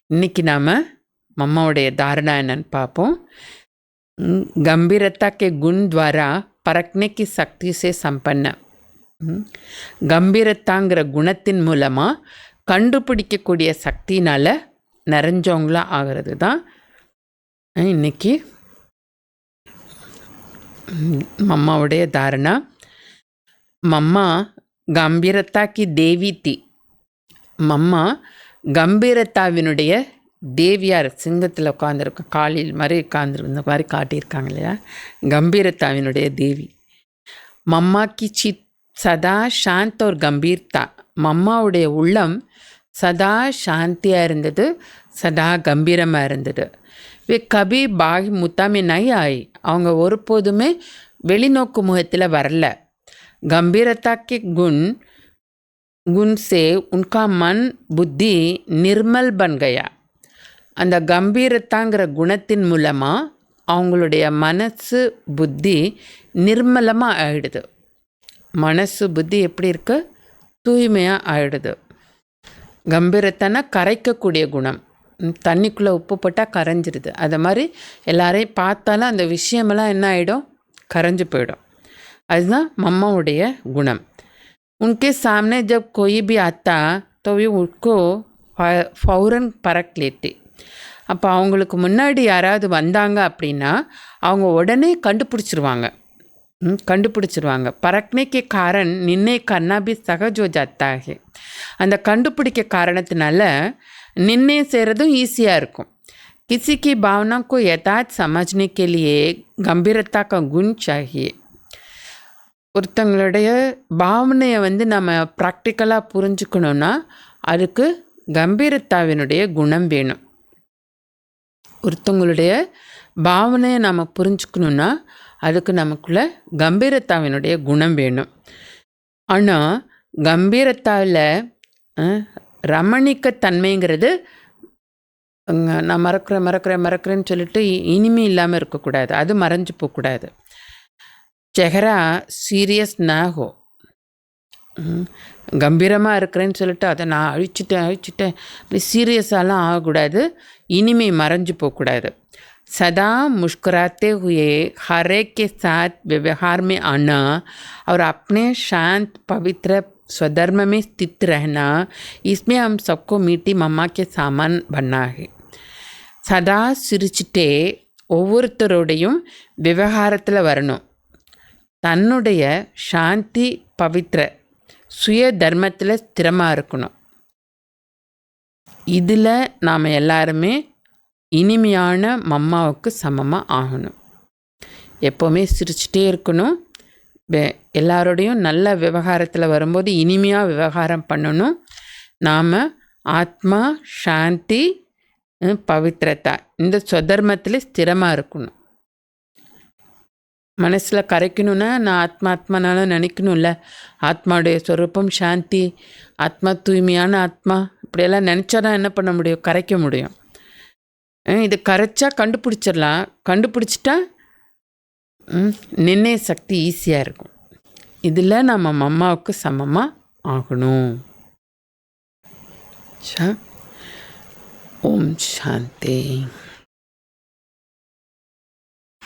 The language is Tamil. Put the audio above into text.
இன்றைக்கி நாம் मम्माவுடைய धारणा என்னன்னு பார்ப்போம். गंभीरता के गुण द्वारा परखने की शक्ति से संपन्न. கம்பீரத்தாங்கிற குணத்தின் மூலமாக கண்டுபிடிக்கக்கூடிய சக்தினால் நிறைஞ்சவங்களாக ஆகிறது தான் இன்றைக்கி மம்மாவுடைய தாரணா. மம்மா கம்பீரத்தா கி தேவி தி. மம்மா கம்பீரத்தாவினுடைய தேவியார். சிங்கத்தில் உட்காந்துருக்க காலில் மாதிரி உட்காந்துருக்கு, இந்த மாதிரி காட்டியிருக்காங்க இல்லையா, கம்பீரத்தாவினுடைய தேவி. மம்மா கி சித் சதா சாந்த் ஒரு கம்பீர்த்தா. மம்மாவுடைய உள்ளம் சதா சாந்தியாக இருந்தது, சதா கம்பீரமாக இருந்தது. வே கபி பாகி முத்தாமே நை ஆயி. அவங்க ஒருபோதுமே வெளிநோக்கு முகத்தில் வரல. गंभीरता के गुण से उनका मन बुद्धि निर्मल बन गया. அந்த கம்பீரத்தாங்கிற குணத்தின் மூலமாக அவங்களுடைய மனசு புத்தி நிர்மலமாக ஆயிடுது. மனசு புத்தி எப்படி இருக்கு? தூய்மையாக ஆயிடுது. கம்பீரத்தானா கரைக்கக்கூடிய குணம். தண்ணிக்குள்ளே உப்பு போட்டால் கரைஞ்சிடுது. அதை மாதிரி எல்லாரையும் பார்த்தாலும் அந்த விஷயமெல்லாம் என்ன ஆகிடும்? கரைஞ்சி போயிடும். அதுதான் மம்மாவுடைய குணம். उनके सामने जब कोई भी आता तो वे उसको फौरन परख लेते. அப்போ அவங்களுக்கு முன்னாடி யாராவது வந்தாங்க அப்படின்னா அவங்க உடனே கண்டுபிடிச்சிருவாங்க. பரக்னேக்கே காரன் நிர்ணய கர்னா பி சகஜ் ஹோ ஜாத்தா ஹை. அந்த கண்டுபிடிக்க காரணத்தினால நிர்ணயம் செய்கிறதும் ஈஸியாக இருக்கும். किसी की भावना को यथार्थ समझने के लिए गंभीरता का गुण चाहिए. ஒருத்தங்களுடைய பாவனையை நம்ம ப்ராக்டிக்கலாக புரிஞ்சுக்கணுன்னா அதுக்கு கம்பீரத்தாவினுடைய குணம் வேணும். ஒருத்தங்களுடைய பாவனையை நாம் புரிஞ்சுக்கணுன்னா அதுக்கு நமக்குள்ளே கம்பீரத்தாவினுடைய குணம் வேணும். ஆனால் கம்பீரத்தாவில் ரமணிக்கத்தன்மைங்கிறது நான் மறக்கிறேன்னு சொல்லிட்டு இனிமே இல்லாமல் இருக்கக்கூடாது. அது மறைஞ்சு போகக்கூடாது. செஹரா சீரியஸ் நாகோ. கம்பீரமாக இருக்கிறேன்னு சொல்லிட்டு அதை நான் அழிச்சிட்டேன் அப்படி சீரியஸாலாம் ஆகக்கூடாது. இனிமே மறைஞ்சு போகக்கூடாது. सदा मुस्कुराते हुए हर एक के साथ व्यवहार में आना और अपने शांत पवित्र स्वधर्म में स्थित रहना, इसमें हम सबको मीठी मम्मा के सामान बनना है. சதா சிரிச்சுட்டே ஒவ்வொருத்தரோடையும் விவகாரத்தில் வரணும். தன்னுடைய சாந்தி பவித்ர சுய தர்மத்தில் ஸ்திரமாக இருக்கணும். இதில் நாம் எல்லாருமே இனிமையான மம்மாவுக்கு சமமாக ஆகணும். எப்போவுமே சிரிச்சிட்டே இருக்கணும். எல்லாரோடையும் நல்ல விவகாரத்தில் வரும்போது இனிமையாக விவகாரம் பண்ணணும். நாம் ஆத்மா சாந்தி பவித்ரதா இந்த ஸ்வதர்மத்தில் ஸ்திரமாக இருக்கணும். மனசில் கரைக்கணுன்னா நான் ஆத்மானாலும் நினைக்கணும்ல. ஆத்மாவுடைய ஸ்வரூபம் சாந்தி, ஆத்மா தூய்மையான ஆத்மா, இப்படியெல்லாம் நினச்சா தான் என்ன பண்ண முடியும்? கரைக்க முடியும். இது கரைச்சா கண்டுபிடிச்சிடலாம். கண்டுபிடிச்சிட்டா நிர்ணய சக்தி ஈஸியாக இருக்கும். இதில் நம்ம மம்மாவுக்கு சமமாக ஆகணும். ஓம் சாந்தி.